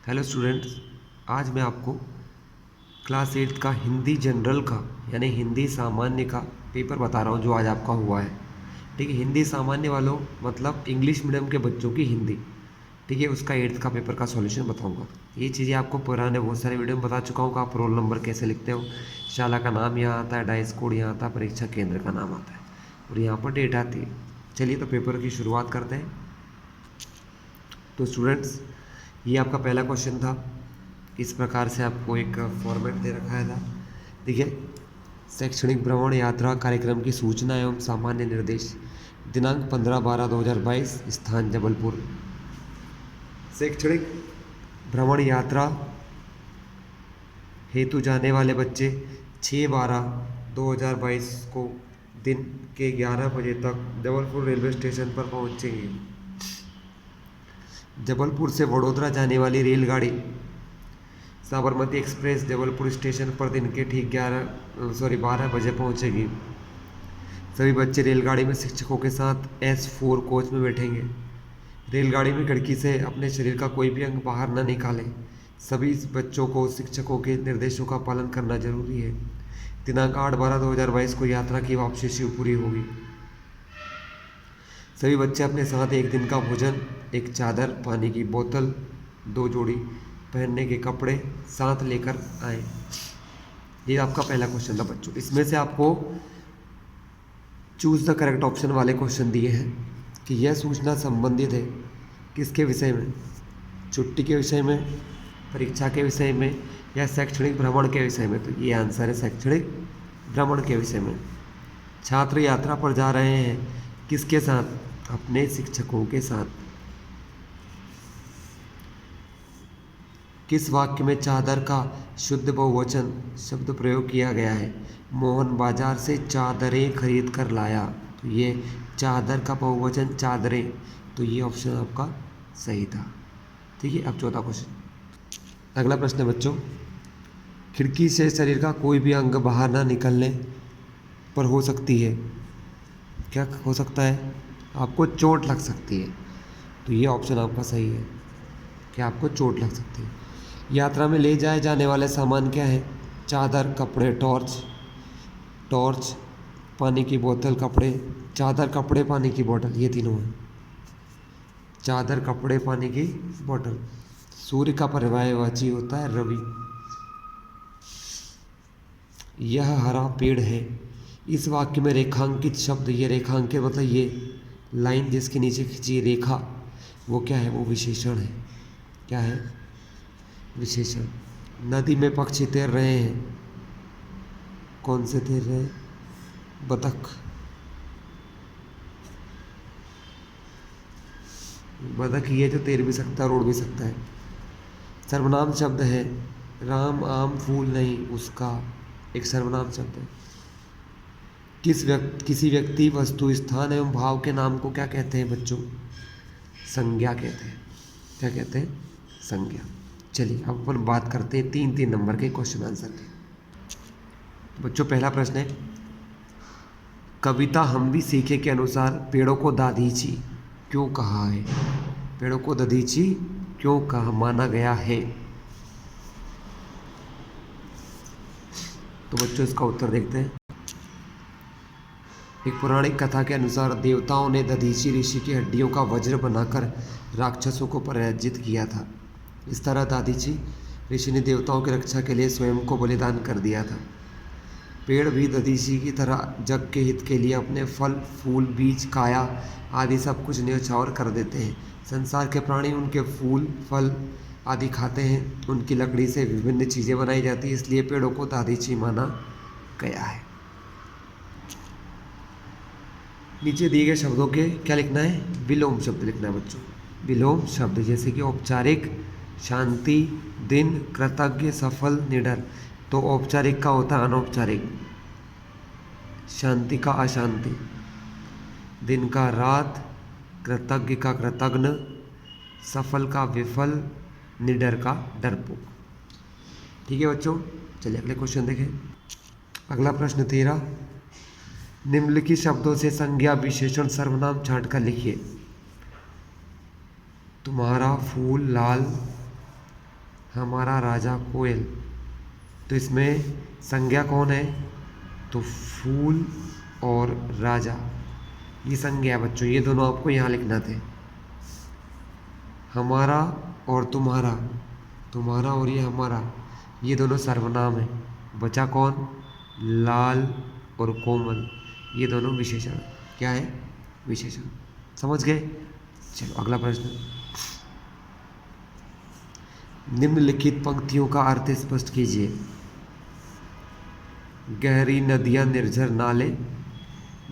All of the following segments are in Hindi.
हेलो स्टूडेंट्स, आज मैं आपको क्लास 8 का हिंदी जनरल का यानी हिंदी सामान्य का पेपर बता रहा हूँ जो आज आपका हुआ है। ठीक है, हिंदी सामान्य वालों मतलब इंग्लिश मीडियम के बच्चों की हिंदी। ठीक है, उसका 8th का पेपर का सॉल्यूशन बताऊंगा। ये चीज़ें आपको पुराने बहुत सारे वीडियो में बता चुका हूँ कि आप रोल नंबर कैसे लिखते हो। शाला का नाम यहाँ आता है, डाइस कोड यहाँ आता है, परीक्षा केंद्र का नाम आता है और यहाँ पर डेट आती है। चलिए तो पेपर की शुरुआत करते हैं। तो स्टूडेंट्स, ये आपका पहला क्वेश्चन था। इस प्रकार से आपको एक फॉर्मेट दे रखा था। ठीक है, शैक्षणिक भ्रमण यात्रा कार्यक्रम की सूचना एवं सामान्य निर्देश, दिनांक 15/12/2022, स्थान जबलपुर। शैक्षणिक भ्रमण यात्रा हेतु जाने वाले बच्चे 6/12/2022 को दिन के 11 बजे तक जबलपुर रेलवे स्टेशन पर पहुंचेंगे। जबलपुर से वडोदरा जाने वाली रेलगाड़ी साबरमती एक्सप्रेस जबलपुर स्टेशन पर दिन के ठीक 12 बजे पहुंचेगी। सभी बच्चे रेलगाड़ी में शिक्षकों के साथ S4 कोच में बैठेंगे। रेलगाड़ी में खिड़की से अपने शरीर का कोई भी अंग बाहर न निकालें। सभी बच्चों को शिक्षकों के निर्देशों का पालन करना जरूरी है। दिनांक 8/12/2022 को यात्रा की वापसी शिवपुरी होगी। सभी बच्चे अपने साथ एक दिन का भोजन, एक चादर, पानी की बोतल, 2 जोड़ी पहनने के कपड़े साथ लेकर आए। ये आपका पहला क्वेश्चन था बच्चों। इसमें से आपको चूज द करेक्ट ऑप्शन वाले क्वेश्चन दिए हैं कि यह सूचना संबंधित है किसके विषय में, छुट्टी के विषय में, परीक्षा के विषय में या शैक्षणिक भ्रमण के विषय में। तो ये आंसर है शैक्षणिक भ्रमण के विषय में। छात्र यात्रा पर जा रहे हैं किसके साथ, अपने शिक्षकों के साथ। किस वाक्य में चादर का शुद्ध बहुवचन शब्द प्रयोग किया गया है। मोहन बाजार से चादरें खरीद कर लाया। तो ये चादर का बहुवचन चादरें, तो ये ऑप्शन आपका सही था। ठीक है, अब चौथा क्वेश्चन। अगला प्रश्न है बच्चों, खिड़की से शरीर का कोई भी अंग बाहर ना निकलने पर हो सकती है, क्या हो सकता है, आपको चोट लग सकती है। तो ये ऑप्शन आपका सही है कि आपको चोट लग सकती है। यात्रा में ले जाए जाने वाले सामान क्या है, चादर, कपड़े, टॉर्च, पानी की बोतल, कपड़े। चादर, कपड़े, पानी की बोतल, ये तीनों हैं। चादर, कपड़े, पानी की बोतल। सूर्य का पर्यायवाची होता है रवि। यह हरा पेड़ है। इस वाक्य में रेखांकित शब्द, ये रेखांकित मतलब ये लाइन जिसके नीचे खींची रेखा, वो क्या है, वो विशेषण है। क्या है, विशेषण। नदी में पक्षी तैर रहे हैं, कौन से तैर रहे हैं, बतख। बतख ये जो तैर भी सकता है और उड़ भी सकता है। सर्वनाम शब्द है राम, आम, फूल नहीं, उसका, एक सर्वनाम शब्द है। किसी व्यक्ति, वस्तु, स्थान एवं भाव के नाम को क्या कहते हैं बच्चों, संज्ञा कहते हैं। क्या कहते हैं, संज्ञा। चलिए अब अपन बात करते हैं 3-3 नंबर के क्वेश्चन आंसर के। तो बच्चों पहला प्रश्न है, कविता हम भी सीखे के अनुसार पेड़ों को दधीची क्यों कहा है। पेड़ों को दधीची क्यों कहा माना गया है। तो बच्चों इसका उत्तर देखते हैं। एक पौराणिक कथा के अनुसार देवताओं ने दधीची ऋषि की हड्डियों का वज्र बनाकर राक्षसों को पराजित किया था। इस तरह दधीची ऋषि ने देवताओं की रक्षा के लिए स्वयं को बलिदान कर दिया था। पेड़ भी दधीची की तरह जग के हित के लिए अपने फल, फूल, बीज, काया आदि सब कुछ न्यौछावर कर देते हैं। संसार के प्राणी उनके फूल, फल आदि खाते हैं। उनकी लकड़ी से विभिन्न चीज़ें बनाई जाती हैं, इसलिए पेड़ों को दधीची माना गया है। नीचे दिए गए शब्दों के क्या लिखना है, विलोम शब्द लिखना है बच्चों। विलोम शब्द जैसे कि औपचारिक, शांति, दिन, कृतज्ञ, सफल, निडर। तो औपचारिक का होता है अनौपचारिक, शांति का अशांति, दिन का रात, कृतज्ञ का कृतघ्न, सफल का विफल, निडर का डरपोक। ठीक है बच्चों, चलिए अगले क्वेश्चन देखें। अगला प्रश्न 13, निम्नलिखित शब्दों से संज्ञा, विशेषण, सर्वनाम छांट कर लिखिए। तुम्हारा फूल लाल, हमारा राजा कोयल। तो इसमें संज्ञा कौन है? तो फूल और राजा, ये संज्ञा है बच्चों, ये दोनों आपको यहाँ लिखना थे। हमारा और तुम्हारा, तुम्हारा और ये हमारा, ये दोनों सर्वनाम है। बचा कौन? लाल और कोमल, ये दोनों विशेषण। क्या है? विशेषण। समझ गए? चलो अगला प्रश्न। निम्नलिखित पंक्तियों का अर्थ स्पष्ट कीजिए। गहरी नदियाँ निर्झर नाले,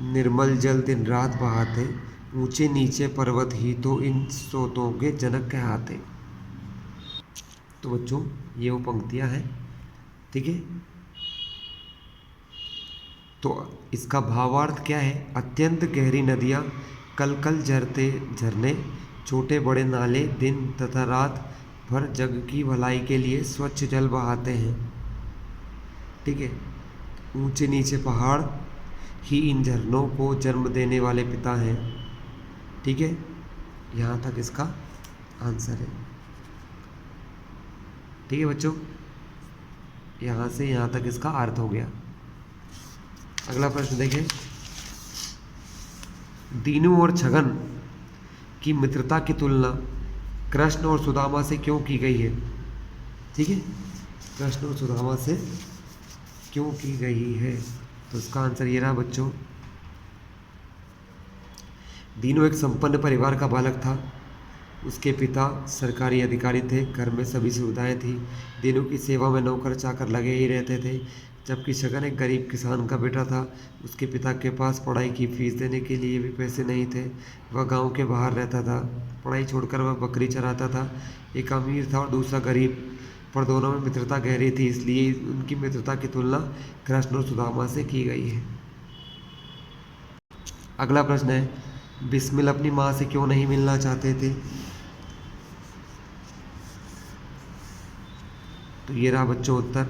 निर्मल जल दिन रात बहाते, ऊंचे नीचे पर्वत ही तो इन स्रोतों के जनक कहलाते। तो बच्चों ये वो पंक्तियां हैं, ठीक है। तो इसका भावार्थ क्या है? अत्यंत गहरी नदियाँ, कल कल झरते झरने, छोटे बड़े नाले दिन तथा रात भर जग की भलाई के लिए स्वच्छ जल बहाते हैं, ठीक है। ऊंचे नीचे पहाड़ ही इन झरनों को जन्म देने वाले पिता हैं, ठीक है। यहाँ तक इसका आंसर है, ठीक है बच्चों। यहाँ से यहाँ तक इसका अर्थ हो गया। अगला प्रश्न देखें। दीनू और छगन की मित्रता की तुलना कृष्ण और सुदामा से क्यों की गई है? ठीक है, कृष्ण और सुदामा से क्यों की गई है? तो इसका आंसर ये रहा बच्चों। दीनू एक संपन्न परिवार का बालक था। उसके पिता सरकारी अधिकारी थे, घर में सभी सुविधाएं थी। दीनू की सेवा में नौकर चाकर लगे ही रहते थे। जबकि शगन एक गरीब किसान का बेटा था। उसके पिता के पास पढ़ाई की फीस देने के लिए भी पैसे नहीं थे। वह गांव के बाहर रहता था। पढ़ाई छोड़कर वह बकरी चराता था। एक अमीर था और दूसरा गरीब, पर दोनों में मित्रता गहरी थी, इसलिए उनकी मित्रता की तुलना कृष्ण और सुदामा से की गई है। अगला प्रश्न है, बिस्मिल अपनी माँ से क्यों नहीं मिलना चाहते थे? तो ये रहा बच्चों उत्तर।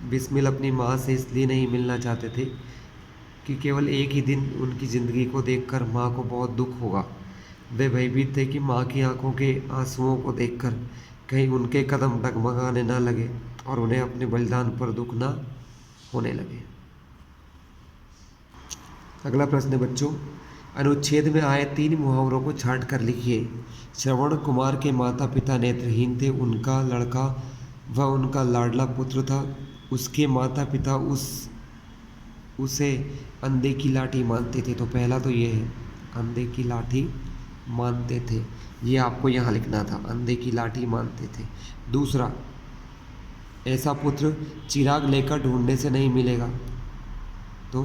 बिस्मिल अपनी माँ से इसलिए नहीं मिलना चाहते थे कि केवल एक ही दिन उनकी ज़िंदगी को देखकर माँ को बहुत दुख होगा। वे भयभीत थे कि माँ की आंखों के आंसुओं को देखकर कहीं उनके कदम डगमगाने न लगे और उन्हें अपने बलिदान पर दुख न होने लगे। अगला प्रश्न है बच्चों, अनुच्छेद में आए 3 मुहावरों को छांट कर लिखिए। श्रवण कुमार के माता पिता नेत्रहीन थे। उनका लड़का वह उनका लाडला पुत्र था। उसके माता पिता उसे अंधे की लाठी मानते थे। तो पहला तो ये है, अंधे की लाठी मानते थे, ये आपको यहाँ लिखना था, अंधे की लाठी मानते थे। दूसरा, ऐसा पुत्र चिराग लेकर ढूंढने से नहीं मिलेगा। तो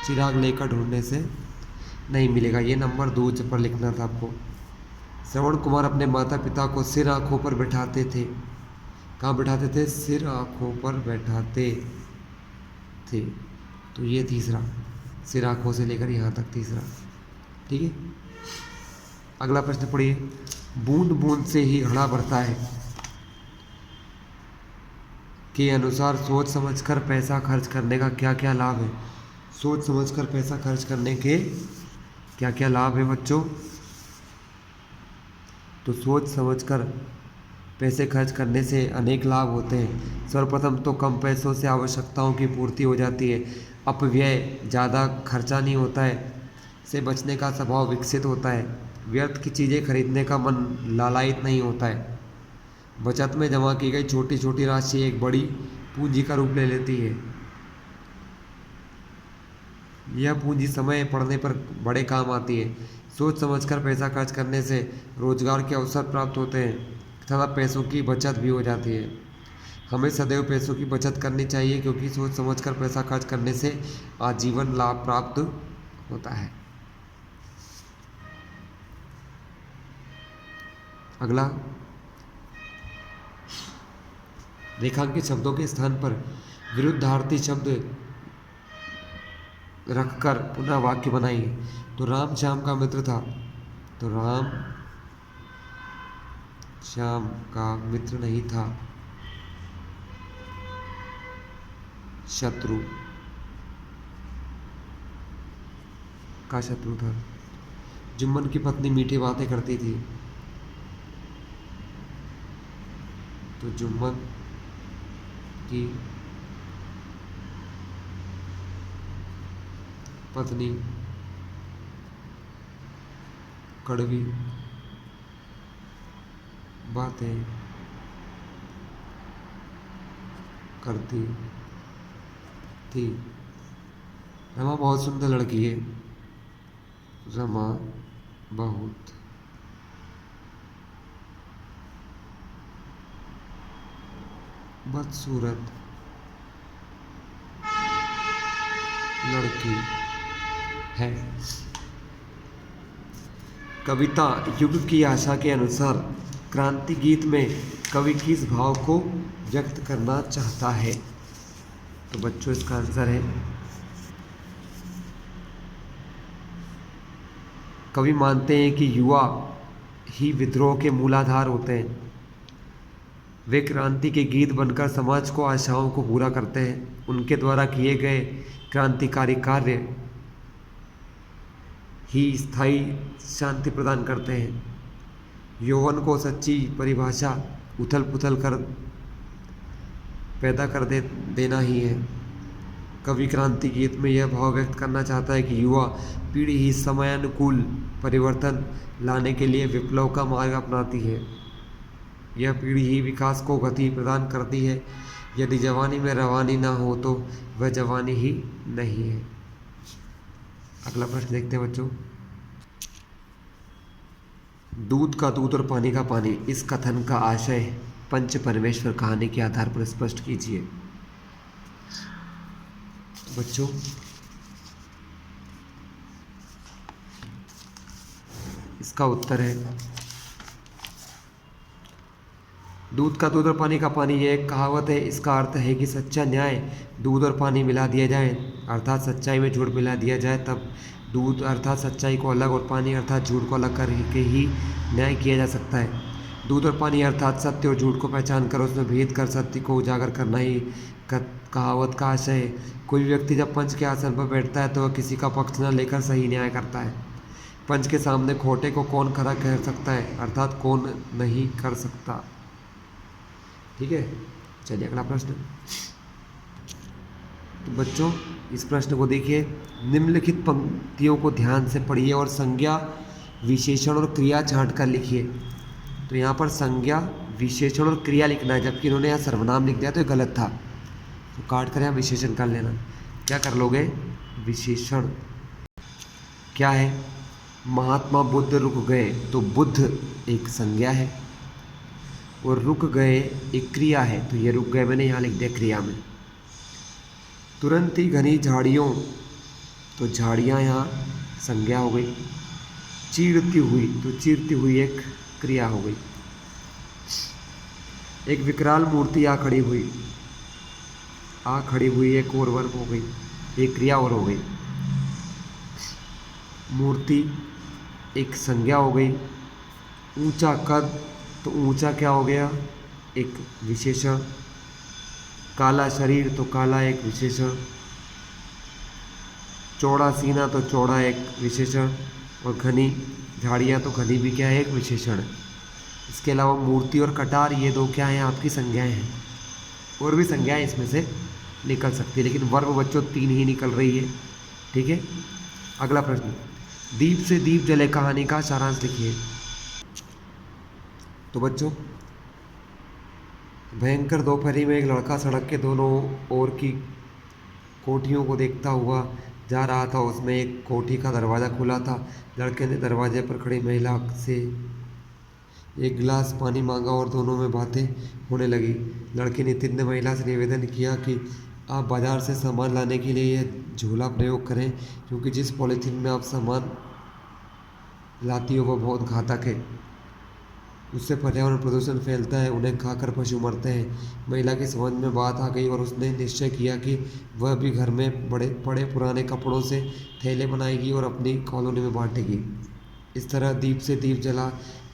चिराग लेकर ढूंढने से नहीं मिलेगा, ये नंबर 2 पर लिखना था आपको। श्रवण कुमार अपने माता पिता को सिर आंखों पर बैठाते थे। कहाँ बैठाते थे? सिर आंखों पर बैठाते थे। तो ये तीसरा, सिर आंखों से लेकर यहाँ तक तीसरा, ठीक है। अगला प्रश्न पढ़िए। बूंद बूंद से ही घड़ा भरता है के अनुसार सोच समझकर पैसा खर्च करने का क्या क्या लाभ है? सोच समझकर पैसा खर्च करने के क्या क्या लाभ है बच्चों? तो सोच समझकर पैसे खर्च करने से अनेक लाभ होते हैं। सर्वप्रथम तो कम पैसों से आवश्यकताओं की पूर्ति हो जाती है। अपव्यय, ज़्यादा खर्चा नहीं होता है, से बचने का स्वभाव विकसित होता है। व्यर्थ की चीज़ें खरीदने का मन लालायित नहीं होता है। बचत में जमा की गई छोटी छोटी राशि एक बड़ी पूंजी का रूप ले लेती है। यह पूंजी समय पड़ने पर बड़े काम आती है। सोच समझकर पैसा खर्च करने से रोजगार के अवसर प्राप्त होते हैं तथा पैसों की बचत भी हो जाती है। हमें सदैव पैसों की बचत करनी चाहिए, क्योंकि सोच समझकर पैसा खर्च करने से आजीवन लाभ प्राप्त होता है। अगला, रेखांकित शब्दों के स्थान पर विरुद्धार्थी शब्द रखकर पुनः वाक्य बनाइए। तो राम श्याम का मित्र था। तो राम श्याम का मित्र नहीं था, शत्रु का शत्रु था। जुम्मन की पत्नी मीठी बातें करती थी। तो जुम्मन की पत्नी कड़वी बातें करती थी। रमा बहुत सुंदर लड़की है। रमा बहुत बदसूरत लड़की है। कविता युग की आशा के अनुसार क्रांति गीत में कवि किस भाव को व्यक्त करना चाहता है? तो बच्चों इसका आंसर है, कवि मानते हैं कि युवा ही विद्रोह के मूलाधार होते हैं। वे क्रांति के गीत बनकर समाज को आशाओं को पूरा करते हैं। उनके द्वारा किए गए क्रांतिकारी कार्य ही स्थायी शांति प्रदान करते हैं। यौवन को सच्ची परिभाषा उथल पुथल कर पैदा कर देना ही है। कवि क्रांति गीत में यह भाव व्यक्त करना चाहता है कि युवा पीढ़ी ही समयानुकूल परिवर्तन लाने के लिए विप्लव का मार्ग अपनाती है। यह पीढ़ी ही विकास को गति प्रदान करती है। यदि जवानी में रवानी ना हो तो वह जवानी ही नहीं है। अगला प्रश्न देखते हैं बच्चों। दूध का दूध और पानी का पानी, इस कथन का आशय पंच परमेश्वर कहानी के आधार पर स्पष्ट कीजिए। बच्चों इसका उत्तर है, दूध का दूध और पानी का पानी, यह एक कहावत है। इसका अर्थ है कि सच्चा न्याय दूध और पानी मिला दिया जाए, अर्थात सच्चाई में झूठ मिला दिया जाए, तब दूध अर्थात सच्चाई को अलग और पानी अर्थात झूठ को अलग करके ही न्याय किया जा सकता है। दूध और पानी अर्थात सत्य और झूठ को पहचान कर उसमें भेद कर सत्य को उजागर करना ही कहावत का आशय है। कोई व्यक्ति जब पंच के आसन पर बैठता है तो वह किसी का पक्ष न लेकर सही न्याय करता है। पंच के सामने खोटे को कौन खरा कह सकता है, अर्थात कौन नहीं कर सकता। ठीक है, चलिए अगला प्रश्न। तो बच्चों इस प्रश्न को देखिए, निम्नलिखित पंक्तियों को ध्यान से पढ़िए और संज्ञा विशेषण और क्रिया छांट कर लिखिए। तो यहाँ पर संज्ञा विशेषण और क्रिया लिखना है, जबकि इन्होंने यहाँ सर्वनाम लिख दिया तो ये गलत था। तो काट कर यहाँ विशेषण कर लेना। क्या कर लोगे? विशेषण क्या है? महात्मा बुद्ध रुक गए, तो बुद्ध एक संज्ञा है और रुक गए एक क्रिया है। तो ये रुक गए मैंने यहाँ लिख दिया क्रिया में। तुरंत ही घनी झाड़ियों, तो झाड़ियाँ यहाँ संज्ञा हो गई। चीरती हुई, तो चीरती हुई एक क्रिया हो गई। एक विकराल मूर्ति आ खड़ी हुई, आ खड़ी हुई एक और वर्ब हो गई, एक क्रिया और हो गई। मूर्ति एक संज्ञा हो गई। ऊंचा कद, तो ऊंचा क्या हो गया? एक विशेषण। काला शरीर, तो काला एक विशेषण। चौड़ा सीना, तो चौड़ा एक विशेषण। और घनी झाड़ियाँ, तो घनी भी क्या है? एक विशेषण। इसके अलावा मूर्ति और कटार, ये दो क्या हैं? आपकी संज्ञाएं हैं। और भी संज्ञाएं इसमें से निकल सकती है, लेकिन वर्ब बच्चों 3 ही निकल रही है। ठीक है, अगला प्रश्न। दीप से दीप जले कहानी का सारांश लिखिए। तो बच्चों भयंकर दोपहरी में एक लड़का सड़क के दोनों ओर की कोठियों को देखता हुआ जा रहा था। उसमें एक कोठी का दरवाज़ा खुला था। लड़के ने दरवाजे पर खड़ी महिला से एक गिलास पानी मांगा और दोनों में बातें होने लगी। लड़के नितिन ने महिला से निवेदन किया कि आप बाज़ार से सामान लाने के लिए यह झोला प्रयोग करें, क्योंकि जिस पॉलीथीन में आप सामान लाती हो वह बहुत घातक है। उससे पर्यावरण प्रदूषण फैलता है, उन्हें खाकर पशु मरते हैं। महिला की समझ में बात आ गई और उसने निश्चय किया कि वह भी घर में बड़े पुराने कपड़ों से थैले बनाएगी और अपनी कॉलोनी में बांटेगी। इस तरह दीप से दीप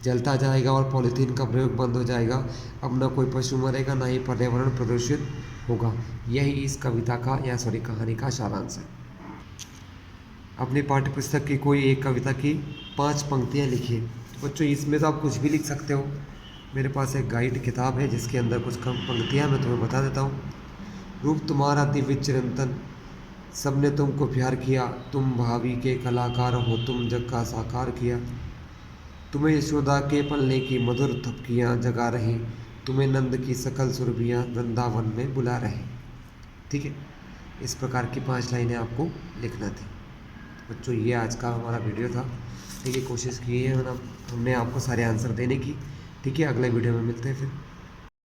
जलता जाएगा और पॉलीथीन का प्रयोग बंद हो जाएगा। अब न कोई पशु मरेगा, ना ही पर्यावरण प्रदूषित होगा। यही इस कविता का कहानी का सारांश है। अपनी पाठ्यपुस्तक की कोई एक कविता की 5 पंक्तियाँ लिखिए। बच्चों इसमें तो आप कुछ भी लिख सकते हो, मेरे पास एक गाइड किताब है जिसके अंदर कुछ कम पंक्तियाँ मैं तुम्हें बता देता हूँ। रूप तुम्हारा दिव्य चिरंतन, सबने तुमको प्यार किया, तुम भावी के कलाकार हो, तुम जग का साकार किया। तुम्हें यशोदा के पलने की मधुर थपकियाँ जगा रही, तुम्हें नंद की सकल सुरभियाँ वृंदावन में बुला रहे। ठीक है, इस प्रकार की 5 लाइनें आपको लिखना थी। बच्चों ये आज का हमारा वीडियो था। ठीक है, कोशिश की है हमने आपको सारे आंसर देने की। ठीक है, अगले वीडियो में मिलते हैं फिर।